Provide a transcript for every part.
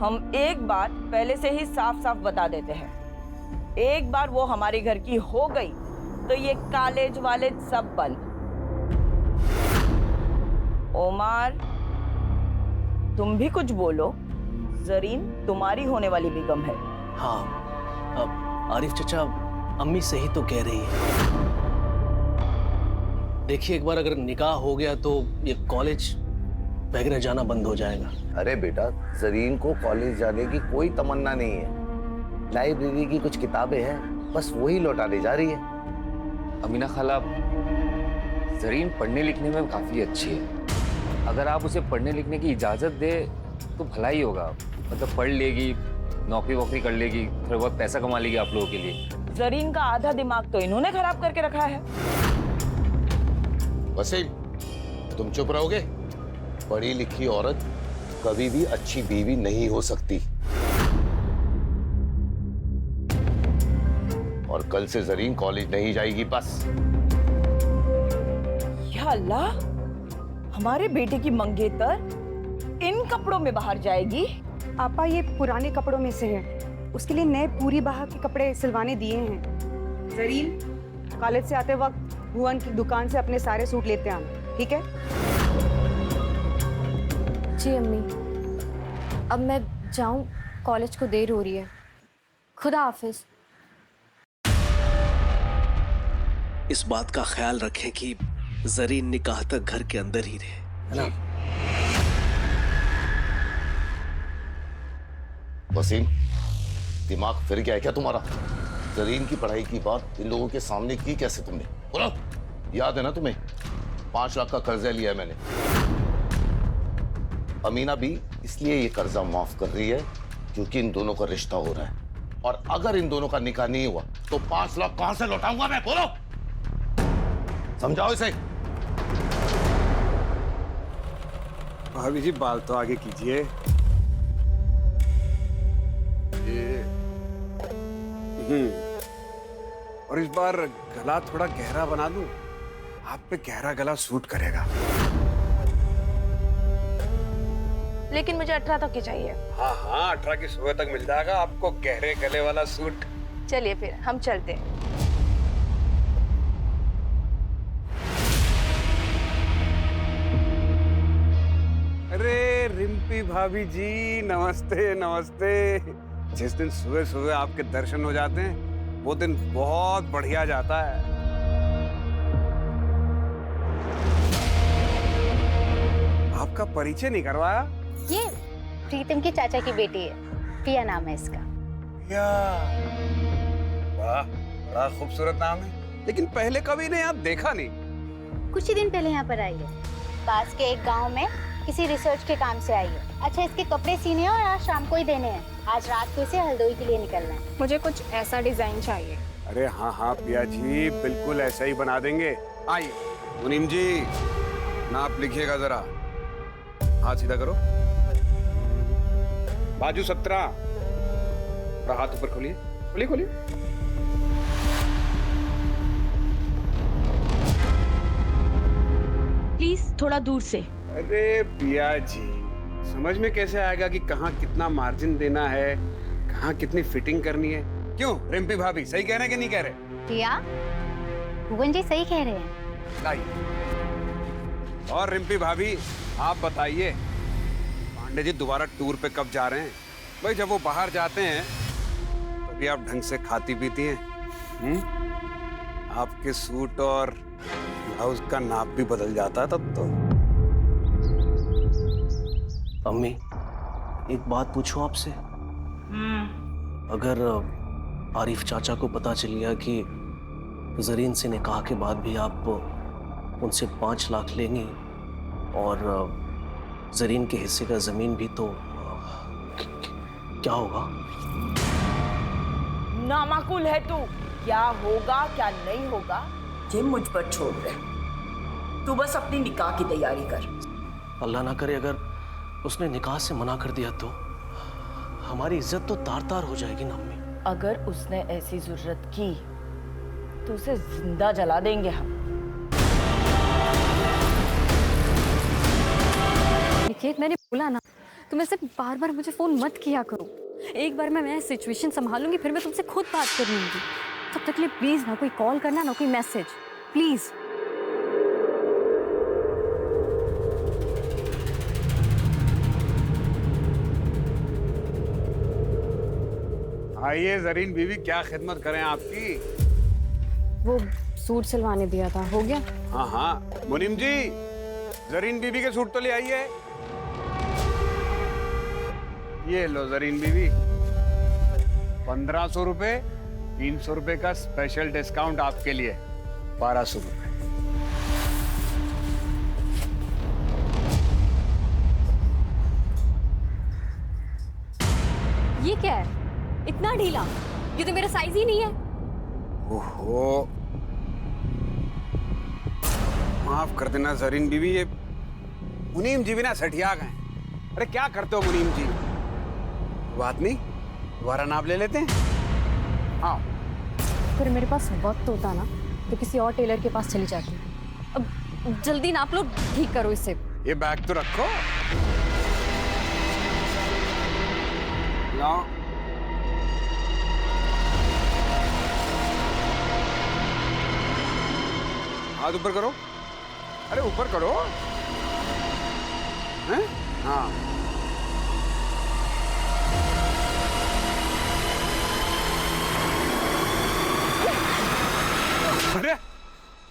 हम एक बात पहले से ही साफ साफ बता देते हैं, एक बार वो हमारे घर की हो गई तो ये कॉलेज वाले सब बंद। ओमार, तुम भी कुछ बोलो। जरीन तुम्हारी होने वाली बेगम है। हाँ, अब आरिफ चचा, अम्मी सही तो कह रही है। देखिए, एक बार अगर निकाह हो गया तो ये कॉलेज वगैरह जाना बंद हो जाएगा। अरे बेटा, जरीन को कॉलेज जाने की कोई तमन्ना नहीं है। लाइब्रेरी की कुछ किताबें हैं, बस वही लौटाने जा रही है। अमीना खाला, जरीन पढ़ने लिखने में काफी अच्छी है। अगर आप उसे पढ़ने लिखने की इजाजत दे तो भला ही होगा। मतलब पढ़ लेगी, नौकरी वोकरी कर लेगी, थोड़ा बहुत पैसा कमा लेगी आप लोगों के लिए। जरीन का आधा दिमाग तो इन्होंने खराब करके रखा है। वसीम, तुम चुप रहोगे? पढ़ी लिखी औरत कभी भी अच्छी बीवी नहीं हो सकती। और कल से जरीन कॉलेज नहीं जाएगी बस। या अल्लाह, हमारे बेटे की मंगेतर इन कपड़ों में बाहर जाएगी? आपा, ये पुराने कपड़ों में से है। उसके लिए नए पूरी बाह के कपड़े सिलवाने दिए हैं। जरीन, कॉलेज से आते वक्त भुवन की दुकान से अपने सारे सूट लेते आना, ठीक है? जी अम्मी, अब मैं जाऊं, कॉलेज को देर हो रही है। खुदा हाफिज। इस बात का ख्याल रखें कि जरीन निकाह तक घर के अंदर ही रहे, है ना? वसीम, दिमाग फिर गया है क्या तुम्हारा? जरीन की पढ़ाई की बात इन लोगों के सामने की कैसे तुमने? बोलो, याद है ना तुम्हें? 5 लाख का कर्जा लिया है मैंने। अमीना भी इसलिए ये कर्जा माफ कर रही है क्योंकि इन दोनों का रिश्ता हो रहा है। और अगर इन दोनों का निकाह नहीं हुआ तो 5 लाख कहां से लौटाऊंगा मैं? बोलो, समझाओ इसे। भाभी जी, बाल तो आगे कीजिए। और इस बार गला थोड़ा गहरा बना दूं। आप पे गहरा गला सूट करेगा। लेकिन मुझे 18 तक की चाहिए। हाँ हाँ, 18 की सुबह तक मिल जाएगा आपको गहरे गले वाला सूट। चलिए फिर हम चलते हैं। अरे रिम्पी भाभी जी, नमस्ते नमस्ते। जिस दिन सुबह सुबह आपके दर्शन हो जाते हैं वो दिन बहुत बढ़िया जाता है। आपका परिचय नहीं करवाया? ये प्रीतम की चाचा की बेटी है, पिया नाम है इसका। या वाह, बड़ा खूबसूरत नाम है। लेकिन पहले कभी ने यहाँ देखा नहीं। कुछ ही दिन पहले यहाँ पर आई है। पास के एक गांव में किसी रिसर्च के काम से आई है। अच्छा, इसके कपड़े सीने हैं और आज शाम को ही देने हैं। आज रात को इसे हल्द्वानी के लिए निकलना है। मुझे कुछ ऐसा डिजाइन चाहिए। अरे हाँ हाँ पिया जी, बिल्कुल ऐसा ही बना देंगे। आइए मुनीम जी, नाप लिखिएगा जरा। हाथ सीधा करो। बाजू 17। थोड़ा हाथ ऊपर खोलिए, खोलिए खोलिए। प्लीज थोड़ा दूर से। अरे पिया जी, समझ में कैसे आएगा कि कहाँ कितना मार्जिन देना है, कहाँ कितनी फिटिंग करनी है? क्यों रिम्पी भाभी, सही कह रहे हैं कि नहीं कह रहे? पिया, भुवन जी सही कह रहे हैं। लाइए। और रिम्पी भाभी, आप बताइए, पांडे जी दोबारा टूर पे कब जा रहे हैं? भाई जब वो बाहर जाते हैं तभी आप ढंग से खाती पीती हैं। आपके सूट और ब्लाउज का नाप भी बदल जाता है तब तो। अम्मी, एक बात पूछूं आपसे? अगर आरिफ चाचा को पता चल गया कि जरीन से निकाह के बाद भी आप उनसे 5 लाख लेंगी और जरीन के हिस्से का जमीन भी, तो क्या होगा? नामाकुल है तू। क्या होगा क्या नहीं होगा ये मुझ पर छोड़ दे। तू बस अपनी निकाह की तैयारी कर। अल्लाह ना करे अगर उसने निकाह से मना कर दिया तो हमारी इज्जत तो तार तार हो जाएगी ना अम्मी। अगर उसने ऐसी जरूरत की तो उसे जिंदा जला देंगे हम। निकेत, मैंने बोला ना, तुम ऐसे बार बार मुझे फ़ोन मत किया करो। एक बार मैं सिचुएशन संभालूंगी, फिर मैं तुमसे खुद बात कर लूँगी। तब तक के लिए प्लीज़ ना कोई कॉल करना, ना कोई मैसेज, प्लीज़। आइए जरीन बीवी, क्या खिदमत करें आपकी? वो सूट सिलवाने दिया था, हो गया? हाँ हाँ मुनीम जी, जरीन बीवी के सूट तो ले आइए। ये लो जरीन बीवी, 1500 रुपए, 300 रुपए का स्पेशल डिस्काउंट आपके लिए, 1200 रुपए। ये क्या है? इतना ढीला? ये तो मेरा साइज ही नहीं है। ओहो, माफ कर देना जरीन बीवी, ये मुनीम जी भी ना सठिया गए। अरे क्या करते हो मुनीम जी? बात नहीं, दोबारा नाप ले लेते हैं। हाँ, अगर मेरे पास वक्त होता ना तो किसी और टेलर के पास चली जाती। अब जल्दी नाप लो, ठीक करो इसे। ये बैग तो रखो। लाओ। हाथ ऊपर करो। अरे ऊपर करो। हैं? हाँ। अरे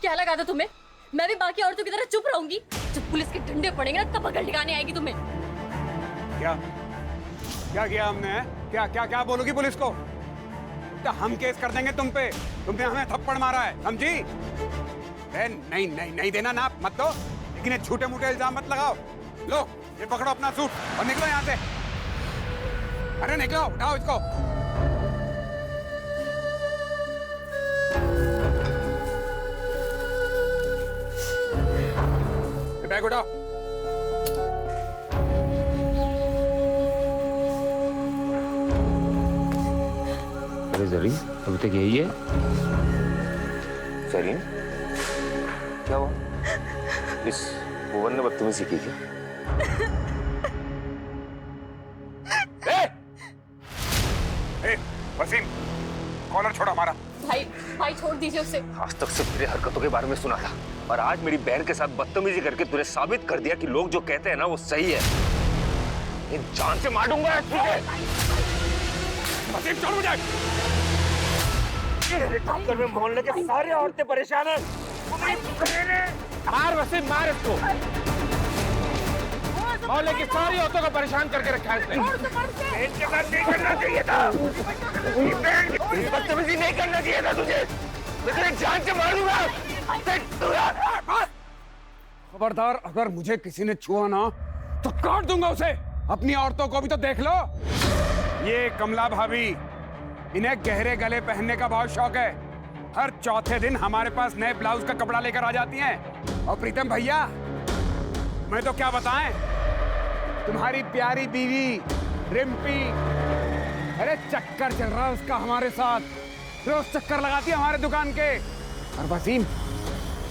क्या लगा था तुम्हें? मैं भी बाकी औरतों की तरह चुप रहूंगी? जब पुलिस के डंडे पड़ेंगे ना तब अकल ठिकाने आएगी तुम्हें। क्या क्या किया हमने? क्या क्या क्या बोलोगी पुलिस को? क्या हम केस कर देंगे तुम पे? तुमने हमें थप्पड़ मारा है, समझी? नहीं नहीं नहीं देना नाप मत दो, लेकिन ये झूठे मूठे इल्जाम मत लगाओ। लो ये पकड़ो अपना सूट और निकलो यहाँ से। अरे निकलो, उठाओ इसको। ये बैग उठाओ। अरे जरीन, अभी तक यही है? जरीन, क्या हुआ? इस भुवन ने बदतमीजी की क्या? ए, वसीम, कॉलर छोड़ो हमारा। भाई भाई छोड़ दीजिए उसे। आज तक सिर्फ तेरे हरकतों के बारे में सुना था, और आज मेरी बहन के साथ बदतमीजी करके तूने साबित कर दिया कि लोग जो कहते हैं ना वो सही है। ये जान से मार दूंगा तुझे। वसीम छोड़ मुझे। चक्कर में मोहल्ले के सारे औरतें परेशान हैं। मार वसीम, मार इसको। मोहल्ले की सारी औरतों को परेशान करके रखा है इसने। इनके साथ नहीं करना चाहिए था। बदतमीजी नहीं करना चाहिए था तुझे। मैं तुझे जान से मार दूंगा। खबरदार, अगर मुझे किसी ने छुआ ना तो काट दूंगा उसे। अपनी औरतों को भी तो देख लो। ये कमला भाभी, इन्हें गहरे गले पहनने का बहुत शौक है। हर चौथे दिन हमारे पास नए ब्लाउज का कपड़ा लेकर आ जाती हैं। और प्रीतम भैया, मैं तो क्या बताएं, तुम्हारी प्यारी बीवी रिम्पी, अरे चक्कर चल रहा है उसका हमारे साथ। रोज चक्कर लगाती है हमारे दुकान के। और वसीम,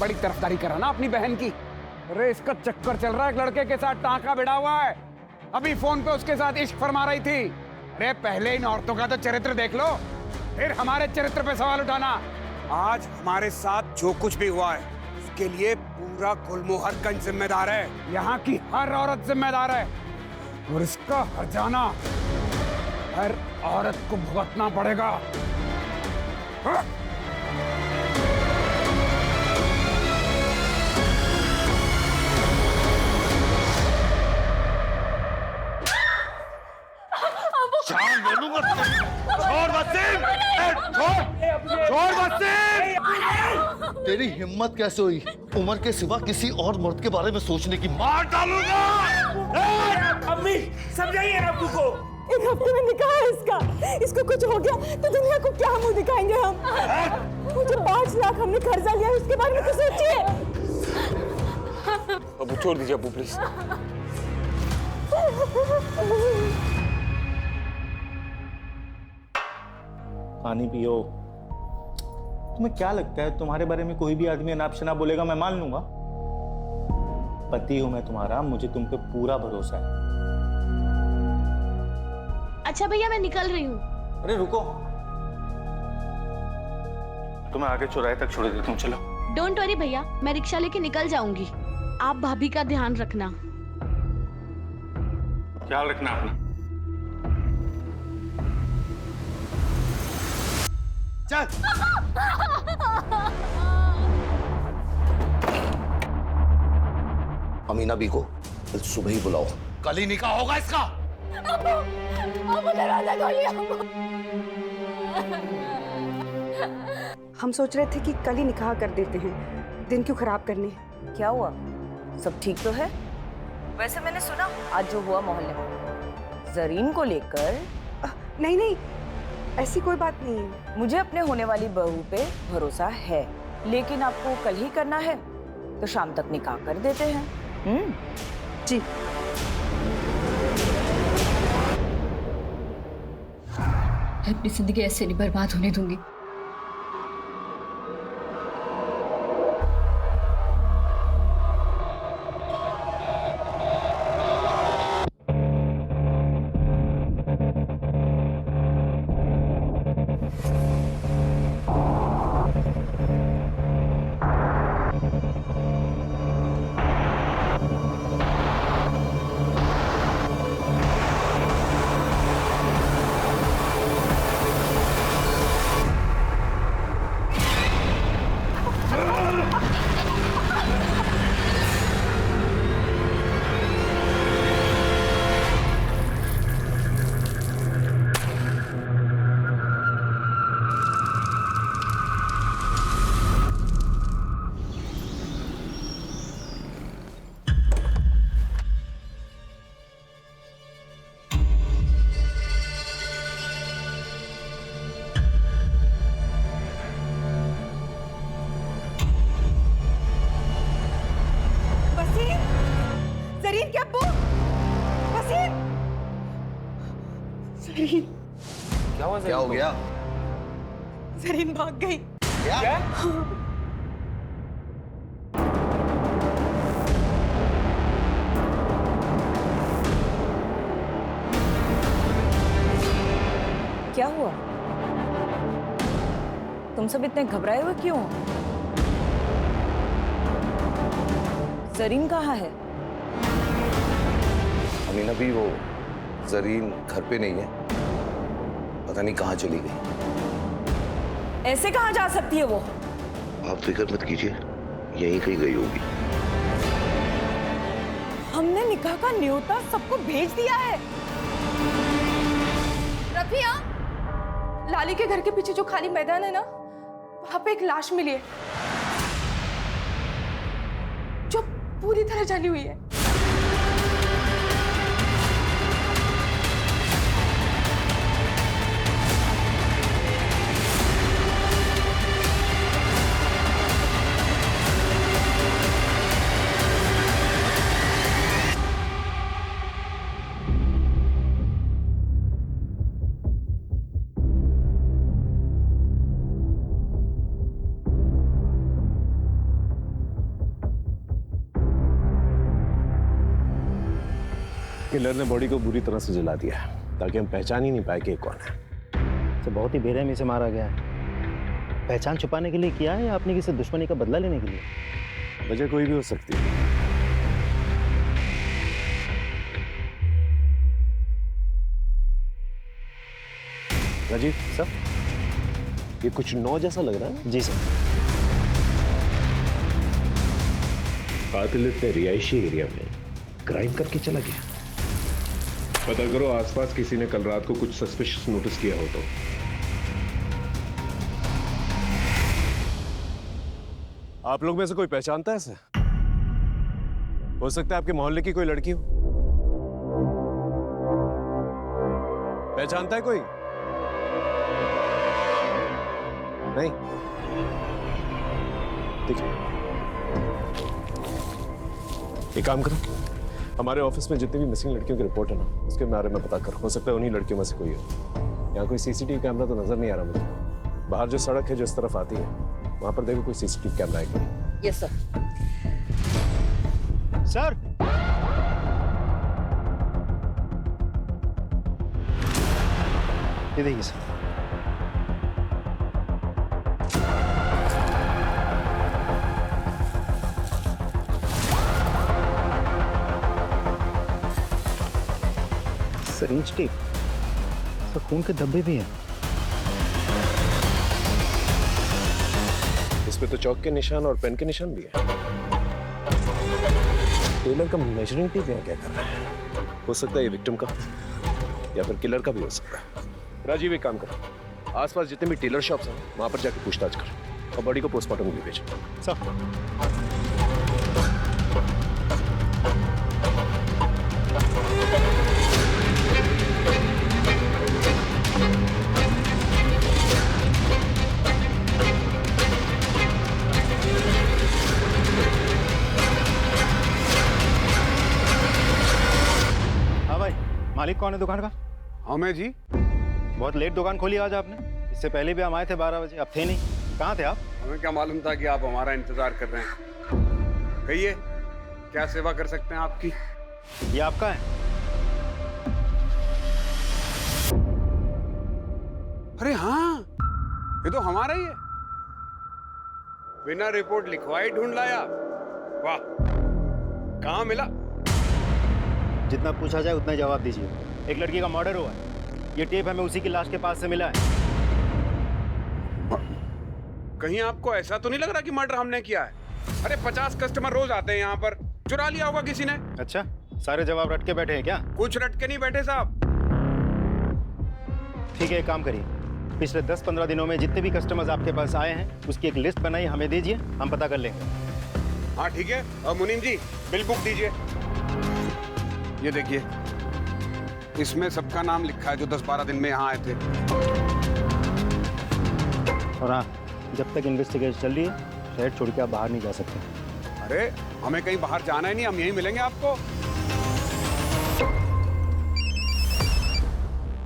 बड़ी तरफदारी करा ना अपनी बहन की। अरे इसका चक्कर चल रहा है, एक लड़के के साथ टांका भिड़ा हुआ है। अभी फोन पे उसके साथ इश्क फरमा रही थी। अरे पहले इन औरतों का तो चरित्र देख लो, फिर हमारे चरित्र पे सवाल उठाना। आज हमारे साथ जो कुछ भी हुआ है उसके लिए पूरा गुलमोहरगंज जिम्मेदार है। यहाँ की हर औरत जिम्मेदार है, और इसका हर्जाना हर औरत को भुगतना पड़ेगा। हाँ? तेरी हिम्मत कैसे हुई उमर के सिवा किसी और मर्द के बारे में सोचने की? मार डालूंगा। अम्मी समझाइए अब्बू को। एक हफ्ते में निकाह है इसका। इसको कुछ हो गया तो दुनिया को क्या मुंह दिखाएंगे हम? मुझे 5 लाख हमने कर्जा लिया, उसके बारे में तो सोचिए। अबू छोड़ दीजिए अबू प्लीज। पानी पियो। तुम्हें क्या लगता है तुम्हारे बारे में कोई भी आदमी अनाप शनाप बोलेगा मैं मान लूंगा? पति हूं मैं तुम्हारा, मुझे तुम पे पूरा भरोसा है। अच्छा भैया मैं निकल रही हूँ। अरे रुको, तुम्हें आगे चौराहे तक छोड़ देता हूँ, चलो। डोंट वरी भैया, मैं रिक्शा लेके निकल जाऊंगी। आप भाभी का ध्यान रखना। ख्याल रखना अपना। चल। अमीना बी को कल सुबह ही बुलाओ, कल ही निकाह होगा इसका। दरवाजा खोलिए। हम सोच रहे थे कि कल ही निकाह कर देते हैं, दिन क्यों खराब करने। क्या हुआ, सब ठीक तो है? वैसे मैंने सुना आज जो हुआ मोहल्ले में जरीन को लेकर। नहीं नहीं, ऐसी कोई बात नहीं है। मुझे अपने होने वाली बहू पे भरोसा है, लेकिन आपको कल ही करना है तो शाम तक निकाह कर देते हैं। जी। मैं अपनी जिंदगी ऐसे नहीं बर्बाद होने दूंगी। जरीन क्या अब्बू? वसीम! जरीन, क्या हुआ? क्या हो गया? जरीन भाग गई। क्या? क्या हुआ? तुम सब इतने घबराए हुए क्यों? जरीन कहाँ है? अमीना भी वो जरीन घर पे नहीं है, पता नहीं कहाँ चली गई। ऐसे कहाँ जा सकती है वो? आप फिक्र मत कीजिए, यहीं कहीं गई होगी। हमने निकाह का न्योता सबको भेज दिया है। रफिया, लाली के घर के पीछे जो खाली मैदान है ना, वहां पे एक लाश मिली है जो पूरी तरह जली हुई है। किलर ने बॉडी को बुरी तरह से जला दिया है ताकि हम पहचान ही नहीं पाए कि कौन है। तो बहुत ही बेरहमी से मारा गया है। पहचान छुपाने के लिए किया है या आपने किसी दुश्मनी का बदला लेने के लिए? वजह कोई भी हो सकती है। राजीव सर, ये कुछ नौ जैसा लग रहा है। जी सर। कातिल इतने रिहायशी एरिया में क्राइम करके चला गया। पता करो आसपास किसी ने कल रात को कुछ सस्पिशियस नोटिस किया हो तो। आप लोग में से कोई पहचानता है इसे? हो सकता है आपके मोहल्ले की कोई लड़की हो। पहचानता है कोई? नहीं? ठीक है, एक काम करो, हमारे ऑफिस में जितनी भी मिसिंग लड़कियों की रिपोर्ट है ना, उसके बारे में पता करो। हो सकता है उन्हीं लड़कियों में से कोई हो। यहाँ कोई सीसीटीवी कैमरा तो नजर नहीं आ रहा मुझे। बाहर जो सड़क है जो इस तरफ आती है, वहां पर देखो कोई सीसीटीवी कैमरा है क्या? Yes sir. सर, ये देखिए सर। सरीज टेप, सर खून के धब्बे भी हैं। इसमें तो चौक के निशान और पेन के निशान भी है। टेलर का मेजरिंग टेप यहाँ क्या कर रहा है? हो सकता है ये विक्टिम का या फिर किलर का भी हो सकता है। राजीव एक काम करो, आसपास जितने भी टेलर शॉप्स हैं वहां पर जाके पूछताछ करो और बॉडी को पोस्टमार्टम के लिए भेजो। सर मालिक कौन है दुकान का? हाँ मैं जी। बहुत लेट दुकान खोली आज आपने। इससे पहले भी हम आए थे 12 बजे, अब थे नहीं। कहाँ थे आप? हमें क्या मालूम था कि आप हमारा इंतजार कर रहे हैं। कहिए क्या सेवा कर सकते हैं आपकी? ये आपका है? अरे हाँ, ये तो हमारा ही है। बिना रिपोर्ट लिखवाई ढूंढ लाया। वाह, कहाँ मिला? जितना पूछा जाए उतना जवाब दीजिए। एक लड़की का मर्डर हुआ है। ये टेप हमें उसी की लाश के पास से मिला है। कहीं आपको ऐसा तो नहीं लग रहा कि मर्डर हमने किया है? अरे 50 कस्टमर रोज आते हैं यहाँ पर, चुरा लिया होगा किसी ने। अच्छा, सारे जवाब रट के बैठे हैं क्या? कुछ रट के नहीं बैठे साहब। ठीक है, एक काम करिए, पिछले 10-15 दिनों में जितने भी कस्टमर्स आपके पास आए हैं उसकी एक लिस्ट बनाई हमें दीजिए, हम पता कर लेंगे। हाँ ठीक है। और मुनीम जी बिल बुक दीजिए। ये देखिए, इसमें सबका नाम लिखा है जो 10-12 दिन में यहाँ आए थे। और हाँ, जब तक इन्वेस्टिगेशन चल रही है शहर छोड़ के आप बाहर नहीं जा सकते। अरे हमें कहीं बाहर जाना ही नहीं, हम यहीं मिलेंगे आपको।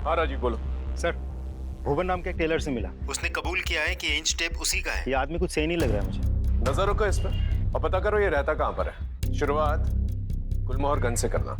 हाँ राजीव बोलो। सर, भुवन नाम के एक टेलर से मिला। उसने कबूल किया है कि इंच टेप उसी का है। ये आदमी कुछ सही नहीं लग रहा है मुझे। नजर रखो इस पर और पता करो ये रहता कहाँ पर है। शुरुआत गुलमोहर गंज से करना।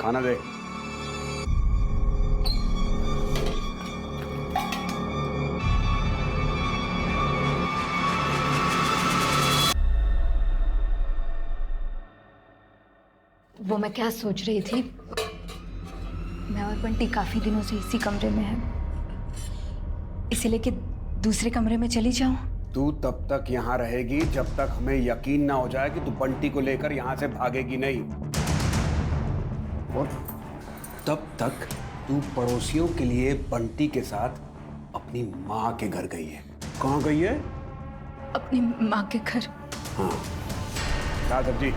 खाना दे। वो मैं क्या सोच रही थी, मैं और बंटी काफी दिनों से इसी कमरे में हैं, इसीलिए कि दूसरे कमरे में चली जाऊं। तू तब तक यहाँ रहेगी जब तक हमें यकीन ना हो जाए कि तू बंटी को लेकर यहाँ से भागेगी नहीं। और तब तक तू पड़ोसियों के लिए बंटी के साथ अपनी माँ के घर गई है। कहाँ गई है? अपनी माँ के घर। हाँ, क्या सब्जी?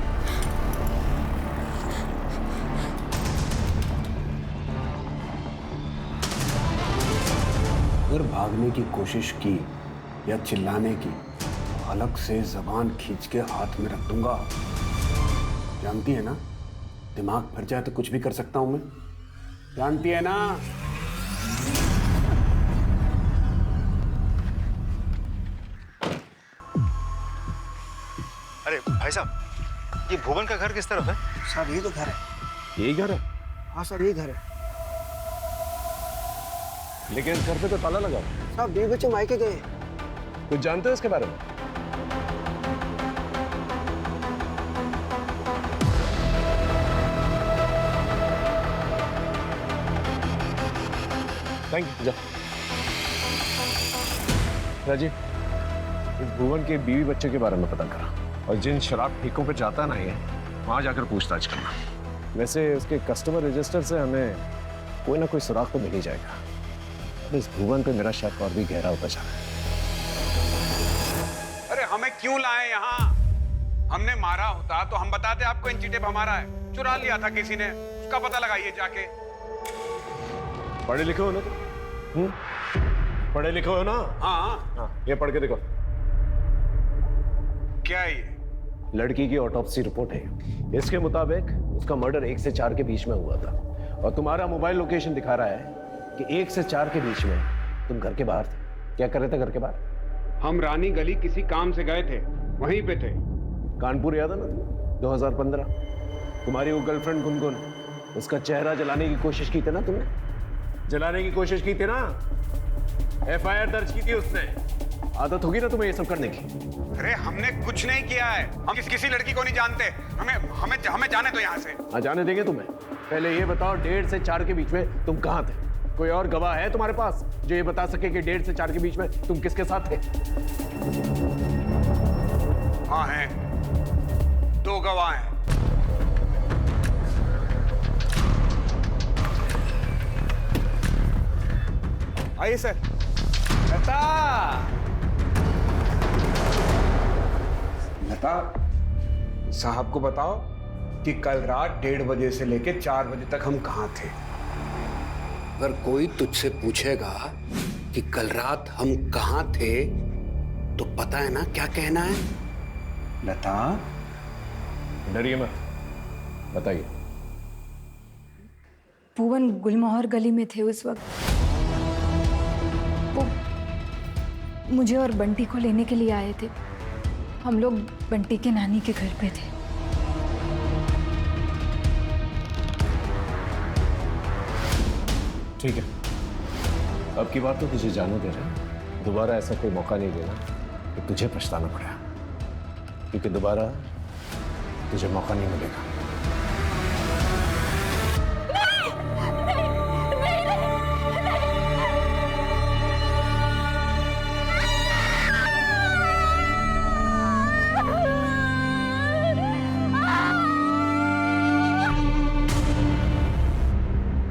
अगर भागने की कोशिश की या चिल्लाने की, अलग से जबान खींच के हाथ में रख दूंगा। जानती है ना, दिमाग भर जाए तो कुछ भी कर सकता हूं मैं। जानती है ना? अरे भाई साहब, ये भुवन का घर किस तरफ है? सर यही तो घर है। यही घर है? हाँ सर यही घर है। लेकिन घर पे तो ताला लगा। साहब 2 बच्चे मायके गए। कुछ जानते हो इसके बारे में? Thank you. जा राजीव, इस भुवन के बीवी बच्चे के बारे में पता करा और जिन शराब ठेकों पे जाता ना ये, वहां जाकर पूछताछ करना। वैसे उसके कस्टमर रजिस्टर से हमें कोई ना कोई सुराग तो मिल ही जाएगा। इस भुवन पे मेरा शक और भी गहरा होता जा रहा है। अरे हमें क्यों लाए यहाँ? हमने मारा होता तो हम बताते आपको इंची टेप हमारा है। चुरा लिया था किसी ने, उसका पता लगाइए जाके। पढ़े लिखे हो ना तुम? पढ़े लिखे हो ना? हाँ। ये पढ़ के देखो। क्या है ये? लड़की की ऑटोप्सी रिपोर्ट है। इसके मुताबिक उसका मर्डर 1 से 4 के बीच में हुआ था और तुम्हारा मोबाइल लोकेशन दिखा रहा है कि 1 से 4 के बीच में तुम घर के बाहर थे। क्या कर रहे थे घर के बाहर? हम रानी गली किसी काम से गए थे, वहीं पे थे। कानपुर याद है ना? 2015 तुम्हारी वो गर्लफ्रेंड गुनगुन, उसका चेहरा जलाने की कोशिश की थी ना तुमने? जलाने की कोशिश की थी ना? FIR दर्ज की थी उसने। आदत होगी ना तुम्हें ये सब करने की? अरे हमने कुछ नहीं किया है, हम किसी लड़की को नहीं जानते। हमें जाने दो यहाँ से। हाँ, जाने देंगे तुम्हें। पहले ये बताओ 1.5 से 4 के बीच में तुम कहाँ थे? कोई और गवाह है तुम्हारे पास जो ये बता सके कि 1.5 से 4 के बीच में तुम किसके साथ थे? हाँ हैं, 2 गवाह हैं। आइए सर। लता साहब को बताओ कि कल रात 1:30 बजे से लेकर 4 बजे तक हम कहाँ थे। अगर कोई तुझसे पूछेगा कि कल रात हम कहाँ थे तो पता है ना क्या कहना है? लता डरिए मत, बताइए। भुवन गुलमोहर गली में थे उस वक्त। वो मुझे और बंटी को लेने के लिए आए थे। हम लोग बंटी के नानी के घर पे थे। ठीक है, अब की बात तो तुझे जाने दे रहे हैं। दोबारा ऐसा कोई मौका नहीं देना कि तुझे पछताना पड़ा, क्योंकि दोबारा तुझे मौका नहीं मिलेगा।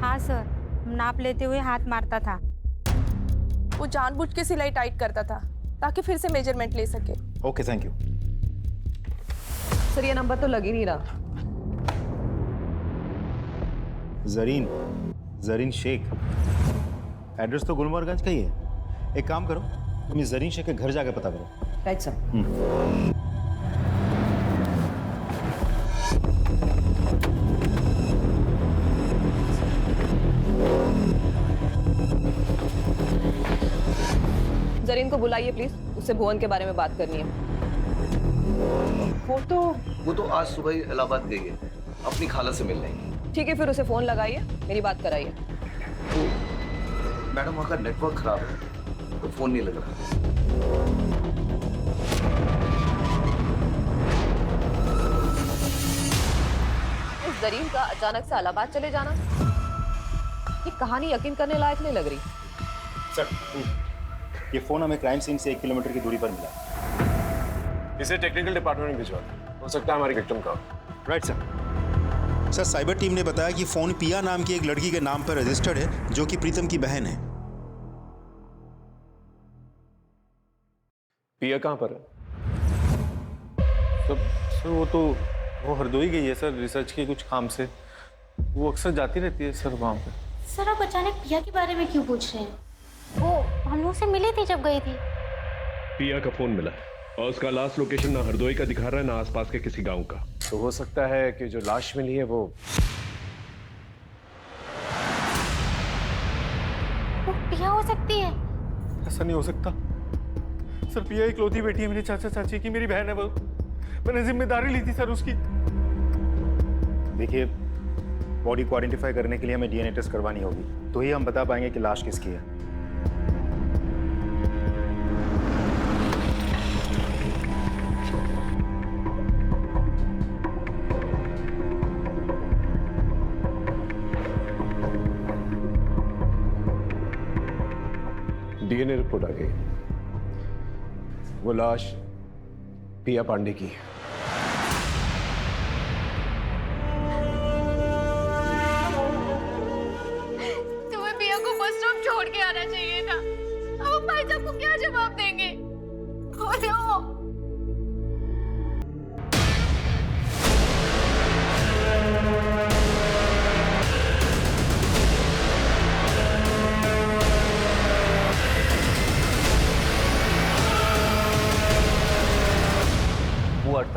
हाँ सर, नाप लेते हुए हाथ मारता था। वो जानबूझ के सिलाई टाइट करता था ताकि फिर से मेजरमेंट ले सके। Okay, thank you. सर ये नंबर तो लग ही नहीं रहा। जरीन शेख, एड्रेस तो गुलमोहरगंज का ही है। एक काम करो, तुम इस जरीन शेख के घर जाके पता करो। Right sir. जरीन को बुलाइए प्लीज, उससे भुवन के बारे में बात करनी है। वो तो आज सुबह ही इलाहाबाद गई है, अपनी खाला से मिल रही। ठीक है, फिर उसे फोन लगाइए, मेरी बात कराइए। तो मैडम वहाँ का नेटवर्क खराब है तो फोन नहीं लग रहा। इस जरीन का अचानक से इलाहाबाद चले जाना, ये कहानी यकीन करने लायक नहीं लग रही। सर, ये फोन हमें क्राइम सीन से 1 किलोमीटर की दूरी पर मिला। इसे टेक्निकल डिपार्टमेंट में भिजवा दो, हो सकता है हमारी विक्टिम का। Right sir. Sir, cyber team ने बताया कि फोन पिया नाम की एक लड़की के नाम पर रजिस्टर्ड है, जो कि प्रीतम की बहन है। पिया कहाँ पर है? सर वो हरदोई गई है सर, रिसर्च के कुछ काम से। वो अक्सर जाती रहती है सर वहाँ पे। सर, आप अचानक पिया के बारे में क्यों पूछ रहे हैं? वो हम लोग से मिली थी जब गई थी। पिया का फोन मिला और उसका लास्ट लोकेशन ना हरदोई का दिखा रहा है ना आसपास के किसी गांव का। तो हो सकता है कि जो लाश मिली है वो पिया हो सकती है। ऐसा नहीं हो सकता सर, पिया इकलौती बेटी है मेरे चाचा चाची की, मेरी बहन है वो। मैंने जिम्मेदारी ली थी सर उसकी। देखिए, बॉडी को आइडेंटिफाई करने के लिए हमें डीएनए टेस्ट करवानी होगी, तो ही हम बता पाएंगे कि लाश किसकी है। डीएनए रिपोर्ट आ गई, वो लाश पिया पांडे की है। तुम्हें पिया को बस स्टॉप छोड़ के आना चाहिए था। अब भाई साहब को क्या जवाब देंगे? बोलो।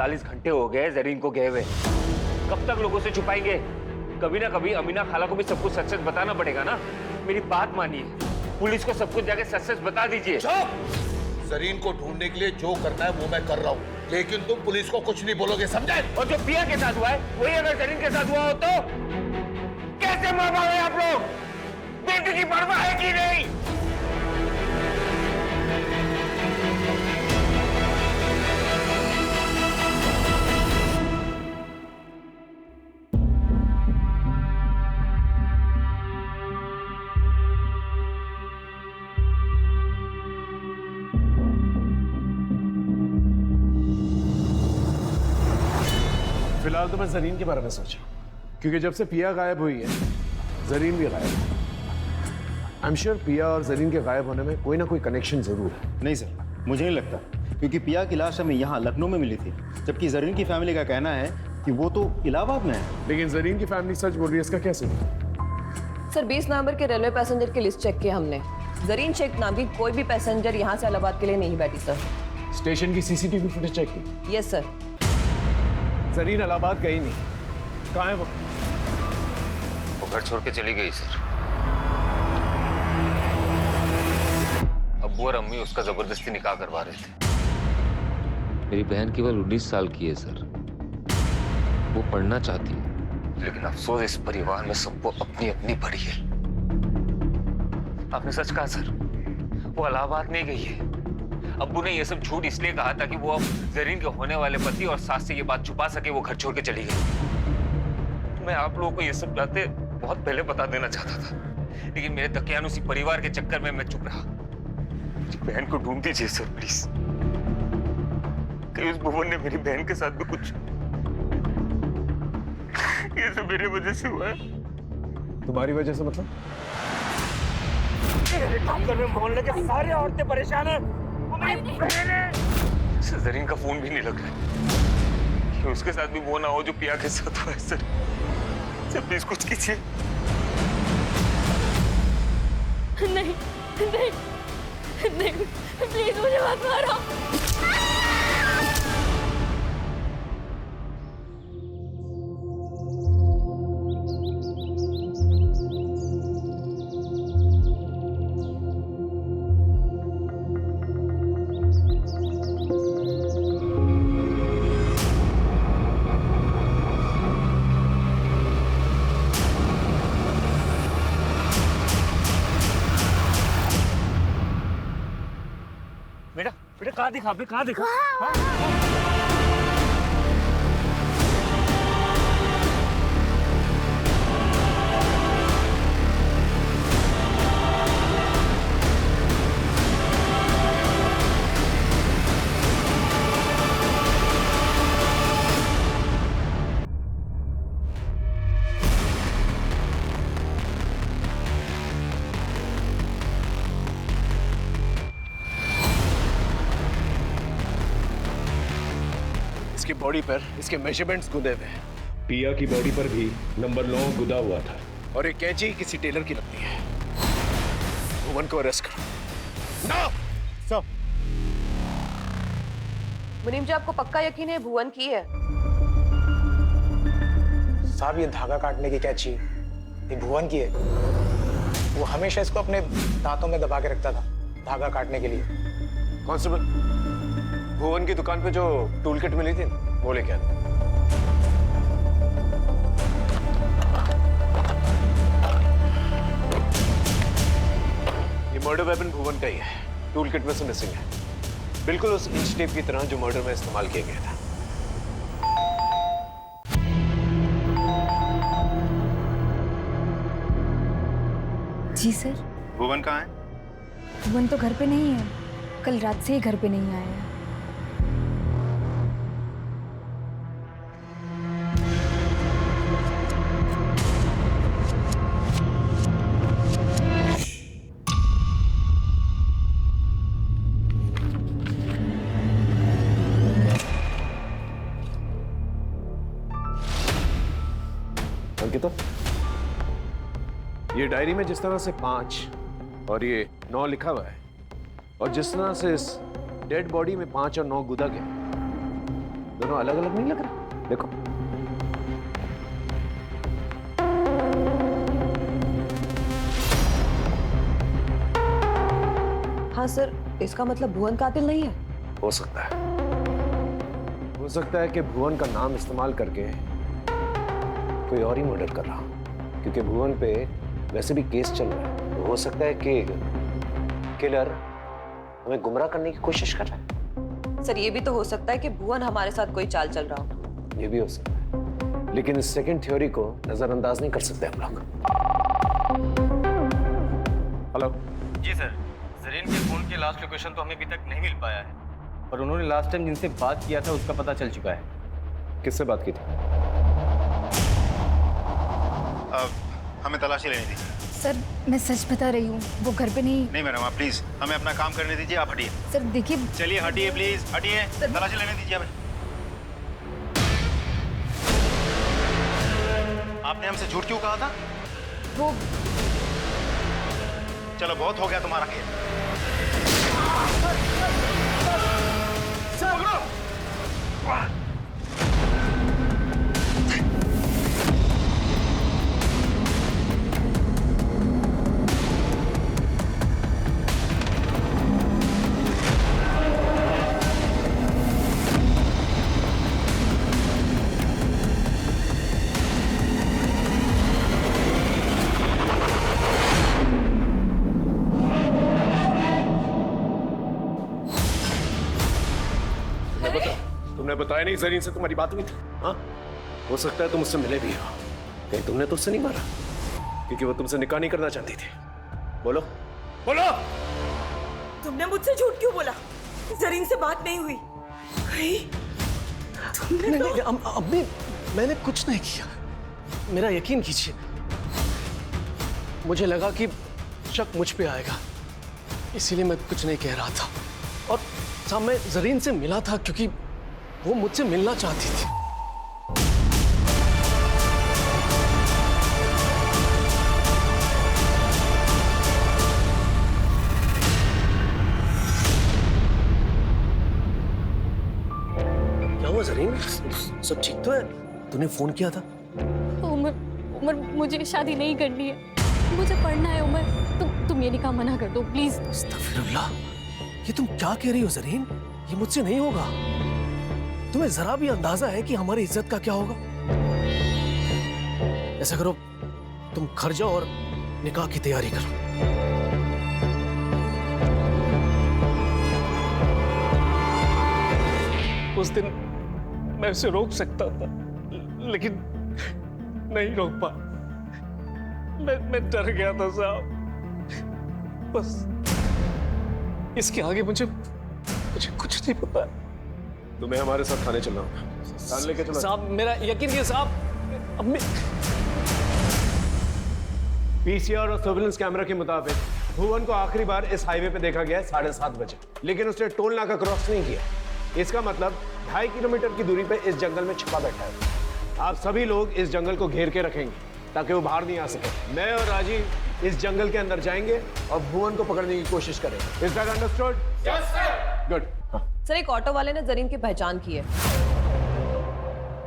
48 घंटे हो गए जरीन को गए हुए। कब तक लोगों से छुपाएंगे? कभी ना कभी अमीना खाला को भी सब कुछ सच सच बताना पड़ेगा ना। मेरी बात मानिए, पुलिस को सब कुछ जाके सच सच बता दीजिए। जरीन को ढूंढने के लिए जो करना है वो मैं कर रहा हूँ, लेकिन तुम पुलिस को कुछ नहीं बोलोगे, समझे? और जो पिया के साथ हुआ है वही अगर जरीन के साथ हुआ हो तो कैसे मर पाओगे आप लोग? बेटी की परवाह है कि नहीं? फिलहाल तो मैं जरीन के बारे में सोचा, क्योंकि जब से पिया गायब हुई है जरीन भी गायब है। आई एम श्योर पिया और जरीन के गायब होने में कोई ना कोई कनेक्शन जरूर है। नहीं सर, मुझे नहीं लगता, क्योंकि पिया की लाश हमें यहाँ लखनऊ में मिली थी, जबकि जरीन की फैमिली का कहना है कि वो तो इलाहाबाद में है। लेकिन जरीन की फैमिली सच बोल रही है, इसका कैसे? सर 20 नवंबर के रेलवे पैसेंजर की लिस्ट चेक की हमने। जरीन शेख नाम की कोई भी पैसेंजर यहाँ से इलाहाबाद के लिए नहीं बैठी सर। स्टेशन की सीसीटीवी फुटेज चेक की? Yes sir. जरीन इलाहाबाद गई नहीं, कहाँ है वो? वो घर छोड़ के चली गई सर। अब्बू और अम्मी उसका जबरदस्ती निकाह करवा रहे थे। मेरी बहन केवल 19 साल की है सर। वो पढ़ना चाहती है, लेकिन अफसोस इस परिवार में सबको अपनी अपनी पड़ी है। आपने सच कहा सर, वो इलाहाबाद नहीं गई है। अब्बू ने ये सब झूठ इसलिए कहा था कि वो अब जरीन के होने वाले पति और सास से ये बात छुपा सके। वो घर छोड़ के चली गई। मैं आप लोगों को ये सब बातें बहुत पहले बता देना चाहता था, लेकिन मेरे दकियानुसी परिवार के चक्कर में मैं चुप रहा। मेरी बहन को ढूंढ दीजिए सर प्लीज। कहीं उस भुवन ने मेरी बहन के साथ भी कुछ, ये सब मेरी वजह से हुआ है। तुम्हारी वजह से मतलब? मोहल्ले के सारी औरतें परेशान हैं। जरीन का फोन भी नहीं लग रहा है कि उसके साथ भी वो ना हो जो पिया के साथ हुआ है सर। सर प्लीज कुछ कीजिए। नहीं नहीं नहीं, प्लीज मुझे मत मारो। बेटा बेटा कहाँ दिखा? आपने कहाँ दिखा? इसकी बॉडी पर इसके मेजरमेंट्स गुदे हुए हैं। पिया की बॉडी पर भी नंबर 9 गुदा हुआ था। और ये कैंची किसी टेलर की लगती है। भुवन को अरेस्ट करो। No sir. मुनीम जी, आपको पक्का यकीन है भुवन की है? साहब ये धागा काटने की कैंची ये भुवन की है। वो हमेशा इसको अपने दांतों में दबा के रखता था धागा काटने के लिए। कांस्टेबल, भुवन की दुकान पे जो टूल किट मिली थी वो लेके आना। ये मर्डर वेपन भुवन का ही है। टूल किट में से मिसिंग है, बिल्कुल उस इंच टेप की तरह जो मर्डर में इस्तेमाल किया गया था। जी सर। भुवन कहाँ है? भुवन तो घर पे नहीं है, कल रात से ही घर पे नहीं आया है। अंकिता, ये डायरी में जिस तरह से 5 और ये 9 लिखा हुआ है, और जिस तरह से इस डेड बॉडी में 5 और 9 गुदा गया, दोनों अलग अलग नहीं लग रहे? देखो। हाँ सर, इसका मतलब भुवन कातिल नहीं है? हो सकता है। हो सकता है कि भुवन का नाम इस्तेमाल करके कोई और ही मर्डर कर रहा, क्योंकि भुवन पे वैसे भी केस चल रहा है। तो हो सकता है कि किलर हमें गुमराह करने की कोशिश कर रहा है। सर ये भी तो हो सकता है कि भुवन हमारे साथ कोई चाल चल रहा हो। ये भी हो सकता है, लेकिन इस सेकंड थ्योरी को नजरअंदाज नहीं कर सकते हम लोग। हेलो जी सर, जरीन के फोन की लास्ट लोकेशन तो हमें अभी तक नहीं मिल पाया है, पर उन्होंने लास्ट टाइम जिनसे बात किया था उसका पता चल चुका है। किससे बात की थी? हमें तलाशी लेनी थी। सर मैं सच बता रही हूँ, वो घर पे नहीं। नहीं मैडम, आप प्लीज हमें अपना काम करने दीजिए, आप हटिए। सर देखिए। चलिए हटिए प्लीज, हटिए। तलाशी लेने दीजिए हमें। आपने हमसे झूठ क्यों कहा था? वो चलो बहुत हो गया तुम्हारा खेल। तुमने बताया नहीं जरीन से तुम्हारी बात हुई थी? हाँ, हो सकता है तुम उससे मिले भी हो। कहीं तुमने तो उससे नहीं मारा, क्योंकि वो तुमसे निकाह नहीं करना चाहती थी। बोलो बोलो। तुमने मुझसे झूठ क्यों बोला? जरीन से बात नहीं हुई। तुमने नहीं, अम्मी मैंने कुछ नहीं किया, मेरा यकीन कीजिए। मुझे लगा कि शक मुझ पे आएगा, इसीलिए मैं कुछ नहीं कह रहा था। और साहब मैं जरीन से मिला था क्योंकि वो मुझसे मिलना चाहती थी। क्या हुआ जरीन, सब ठीक तो है? तूने फोन किया था? उमर, उमर मुझे शादी नहीं करनी है, मुझे पढ़ना है। उमर तुम ये निकाह मना कर दो प्लीज। अस्तगफिरुल्लाह, ये तुम क्या कह रही हो जरीन? ये मुझसे नहीं होगा। तुम्हें जरा भी अंदाजा है कि हमारी इज्जत का क्या होगा? ऐसा करो, तुम घर जाओ और निकाह की तैयारी करो। उस दिन मैं उसे रोक सकता था, लेकिन नहीं रोक पाया। मैं डर गया था साहब। बस इसके आगे मुझे कुछ नहीं पता। तुम्हें हमारे साथ थाने चलना होगा। लेके चलो साहब, मेरा यकीन कीजिए साहब। अम्मी पीसीआर और सर्विलेंस कैमरा के मुताबिक भुवन को आखिरी बार इस हाईवे पे देखा गया है 7:30 बजे, लेकिन उसने टोल नाका क्रॉस नहीं किया। इसका मतलब 2.5 किलोमीटर की दूरी पे इस जंगल में छुपा बैठा है। आप सभी लोग इस जंगल को घेर के रखेंगे ताकि वो बाहर नहीं आ सके। मैं और राजीव इस जंगल के अंदर जाएंगे और भुवन को पकड़ने की कोशिश करेंगे। Is that understood? Yes sir. Good. Sir एक ऑटो वाले ने जरीन की पहचान की है।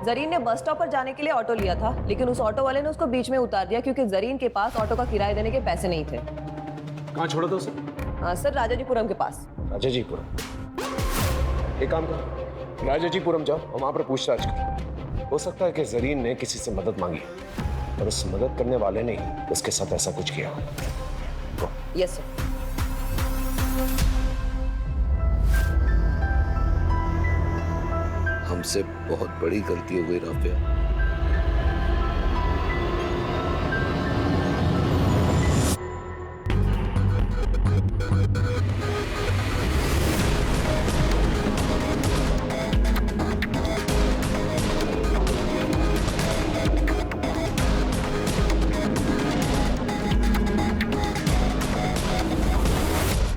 जरीन ने बस स्टॉप पर जाने के लिए ऑटो लिया था, लेकिन उस ऑटो वाले ने उसको बीच में उतार दिया क्योंकि जरीन के पास ऑटो का किराया देने के पैसे नहीं थे। कहाँ छोड़ा था उसे? सर राजाजीपुरम के पास। राजाजीपुरम? एक काम करो, राजाजीपुरम जाओ और वहां पर पूछताछ करो। हो सकता है कि जरीन ने किसी से मदद मांगी और उस मदद करने वाले ने ही उसके साथ ऐसा कुछ किया। Yes sir. हमसे बहुत बड़ी गलती हो गई राफिया।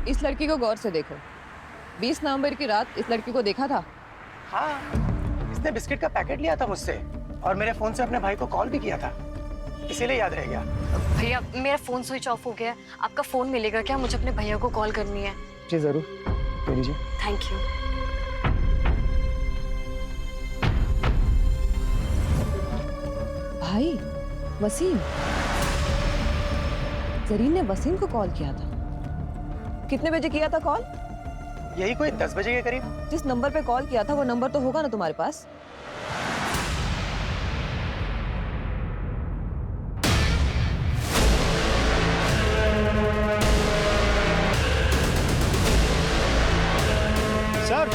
इस लड़की को गौर से देखो। 20 नवंबर की रात इस लड़की को देखा था? हाँ, इसने बिस्किट का पैकेट लिया था मुझसे और मेरे फोन से अपने भाई को कॉल भी किया था, इसीलिए याद रह गया। भैया मेरा फोन स्विच ऑफ हो गया, आपका फोन मिलेगा क्या? मुझे अपने भैया को कॉल करनी है। जी जरूर, ले लीजिए। Thank you. भाई वसीम, जरीन ने वसीम को कॉल किया था। कितने बजे किया था कॉल? यही कोई 10 बजे के करीब। जिस नंबर पे कॉल किया था वो नंबर तो होगा ना तुम्हारे पास? सर,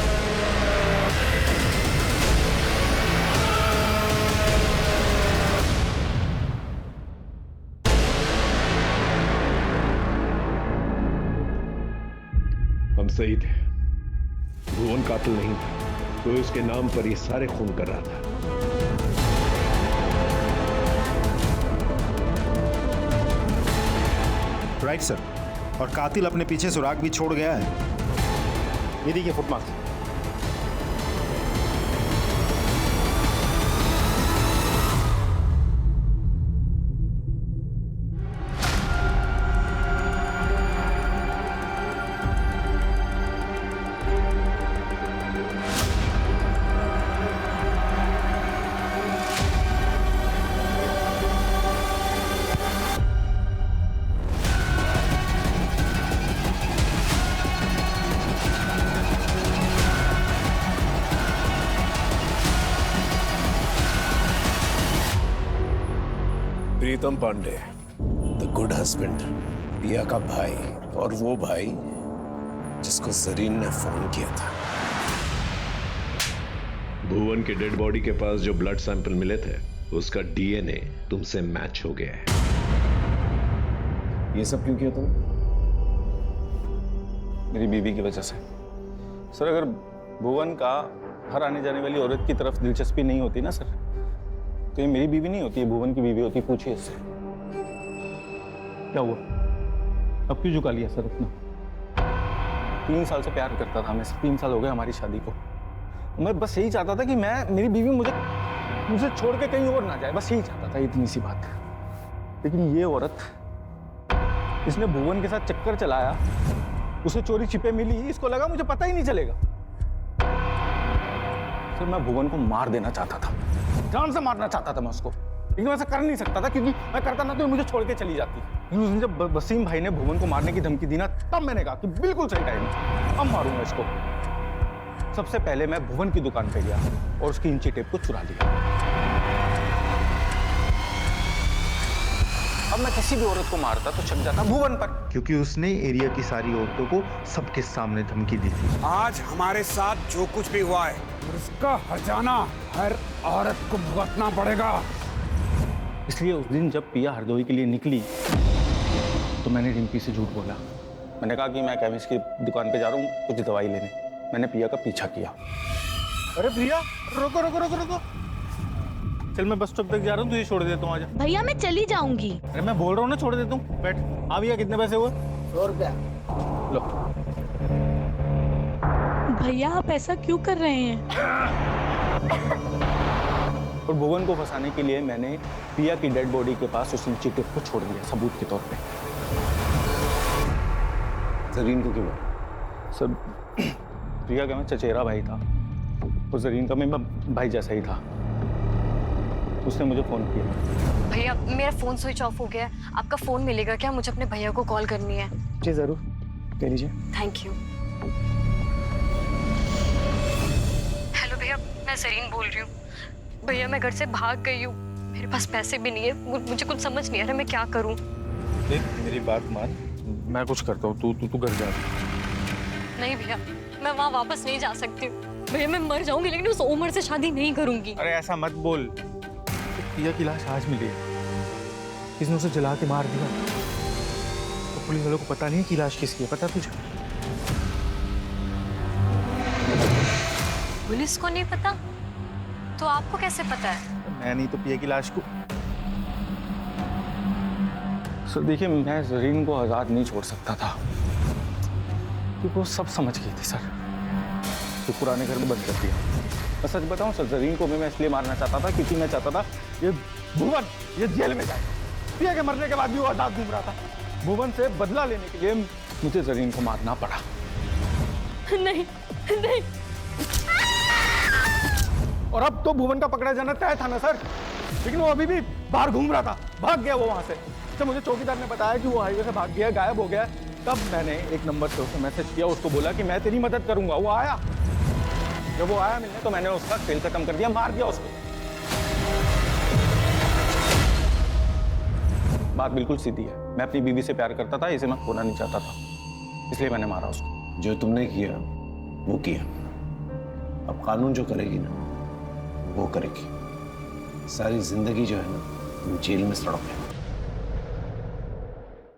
हम सही थे, भुवन कातिल नहीं था, कोई उसके नाम पर ये सारे खून कर रहा था। राइट सर, और कातिल अपने पीछे सुराग भी छोड़ गया है। ये देखिए footmarks. Pritam Pandey, the good husband, Piya का भाई, और वो भाई जिसको जरीन ने फोन किया था। भुवन के डेड बॉडी के पास जो ब्लड सैंपल मिले थे उसका डीएनए तुमसे मैच हो गया है। ये सब क्यों किया तुम? मेरी बीवी की वजह से। सर, अगर भुवन का हर आने जाने वाली औरत की तरफ दिलचस्पी नहीं होती ना सर, तो ये मेरी बीवी नहीं होती, ये भुवन की बीवी होती। पूछिए इससे क्या हुआ, अब क्यों झुका लिया सर अपना? 3 साल से प्यार करता था मैं, 3 साल हो गए हमारी शादी को। मैं बस यही चाहता था कि मेरी बीवी मुझे छोड़ के कहीं और ना जाए, बस यही चाहता था, इतनी सी बात। लेकिन ये औरत, इसने भुवन के साथ चक्कर चलाया, उसे चोरी छिपे मिली, इसको लगा मुझे पता ही नहीं चलेगा। सर, मैं भुवन को मार देना चाहता था, जान से मारना चाहता था मैं उसको, लेकिन वैसा कर नहीं सकता था क्योंकि मैं करता ना तो मुझे छोड़ के चली जाती। लेकिन उसने जब वसीम भाई ने भुवन को मारने की धमकी दी ना, तब मैंने कहा कि बिल्कुल सही टाइम है, अब मारूंगा इसको। सबसे पहले मैं भुवन की दुकान पे गया और उसकी इंची टेप को चुरा लिया। अब मैं किसी भी औरत को मारता तो शक जाता भुवन पर, क्योंकि उसने एरिया की सारी औरतों को सबके सामने धमकी दी थी। आज हमारे साथ जो कुछ भी हुआ है उसका हर्जाना हर औरत को भुगतना पड़ेगा। इसलिए उस दिन जब पिया हरदोई के लिए निकली तो मैंने रिम्पी से झूठ बोला। मैंने कहा कि मैं केमिस्ट की दुकान पे जा रहा हूँ कुछ दवाई लेने। मैंने पिया का पीछा किया। अरे प्रिया, रुको रुको रुको रुको, चल मैं बस स्टॉप तक जा रहा हूँ, तुझे छोड़ देता हूँ, आजा। भैया मैं चली जाऊंगी। अरे मैं बोल रहा हूँ ना, छोड़ देता हूँ, बैठ। हाँ भैया, कितने पैसे हुए? 100 रुपया। लो। भैया आप ऐसा क्यों कर रहे हैं? और भुवन को फंसाने के लिए मैंने पिया की डेड बॉडी के पास उस इंची टेप को छोड़ दिया सबूत के तौर पे। जरीन को क्यों? सर, प्रिया का मैं चचेरा भाई था और जरीन का मैं भाई जैसा ही था। उसने मुझे फोन किया। भैया मेरा फोन स्विच ऑफ हो गया है, आपका फोन मिलेगा क्या? मुझे अपने भैया को कॉल करनी है। जी जरूर, दे लीजिए। Thank you. हेलो भैया, मैं जरीन बोल रही हूँ। भैया मैं घर से भाग गई हूँ, मेरे पास पैसे भी नहीं है, मुझे कुछ समझ नहीं आ रहा मैं क्या करूँ। देख मेरी बात मान, मैं कुछ करता हूँ, तू घर जा। नहीं भैया, मैं वहाँ वापस नहीं जा सकती भैया, मैं मर जाऊंगी लेकिन उस उम्र से शादी नहीं करूंगी। अरे ऐसा मत बोल, पिया की लाश आज मिली, किसने उसे जला के मार दिया। तो पुलिस वालों को पता नहीं कि लाश किसकी है, पता तुझे? पुलिस को नहीं पता तो आपको कैसे पता है? मैं नहीं तो पिया की लाश को। सर देखिए, मैं जरीन को आजाद नहीं छोड़ सकता था क्योंकि वो सब समझ गई थी सर। तो पुराने घर में बंद कर दिया। मैं सच बताऊं सर, जरीन को मैं इसलिए मारना चाहता था क्योंकि मैं चाहता था ये भुवन ये जेल में जाए। पिया के मरने के बाद भी वो आजाद घूम रहा था। भुवन से बदला लेने के लिए मुझे जरीन को मारना पड़ा। नहीं नहीं। और अब तो भुवन का पकड़ा जाना तय था ना सर, लेकिन वो अभी भी बाहर घूम रहा था, भाग गया वो वहां से। जब मुझे चौकीदार ने बताया कि वो हाईवे से भाग गया, गायब हो गया, तब मैंने एक नंबर से उसे मैसेज किया, उसको बोला कि मैं तेरी मदद करूंगा। वो आया, जब वो आया मिलने तो मैंने उसका खेल खत्म कर दिया, मार दिया उसको। बात बिल्कुल सीधी है, मैं अपनी बीवी से प्यार करता था, इसे मैं खोना नहीं चाहता था, इसलिए मैंने मारा उसको। जो तुमने किया वो किया, अब कानून जो करेगी ना वो करेगी। सारी जिंदगी जो है ना जेल में सड़ोगे।